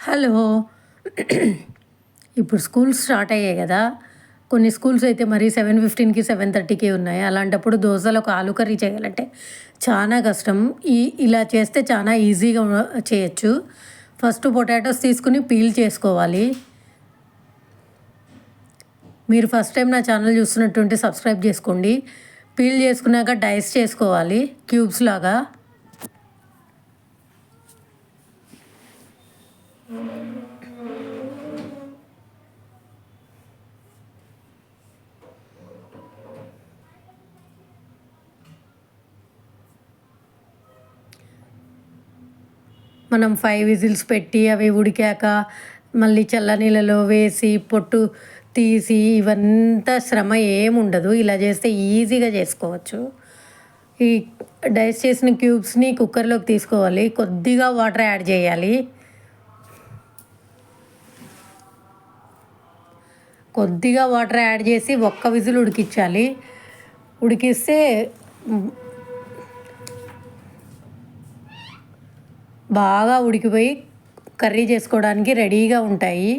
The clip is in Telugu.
హలో. ఇప్పుడు స్కూల్స్ స్టార్ట్ అయ్యాయి కదా! కొన్ని స్కూల్స్ అయితే మరి 7:15కి, 7:30కి ఉన్నాయి. అలాంటప్పుడు దోసలోకి ఆలు కర్రీ చేయాలంటే చాలా కష్టం. ఇలా చేస్తే చాలా ఈజీగా చేయొచ్చు. ఫస్ట్ పొటాటోస్ తీసుకుని పీల్ చేసుకోవాలి. మీరు ఫస్ట్ టైం నా ఛానల్ చూస్తున్నట్టుంటే సబ్స్క్రైబ్ చేసుకోండి. పీల్ చేసుకున్నాక డైస్ చేసుకోవాలి క్యూబ్స్ లాగా. మనం 5 విజిల్స్ పెట్టి అవి ఉడికాక మళ్ళీ చల్లనీళ్ళలో వేసి పొట్టు తీసి ఇవంతా శ్రమ ఏముండదు. ఇలా చేస్తే ఈజీగా చేసుకోవచ్చు. ఈ డైస్ చేసిన క్యూబ్స్ని కుక్కర్లోకి తీసుకోవాలి. కొద్దిగా వాటర్ యాడ్ చేయాలి. కొద్దిగా వాటర్ యాడ్ చేసి ఒక్క విజిల్ ఉడికించాలి. ఉడికిస్తే బాగా ఉడికిపోయి కర్రీ చేసుకోవడానికి రెడీగా ఉంటాయి.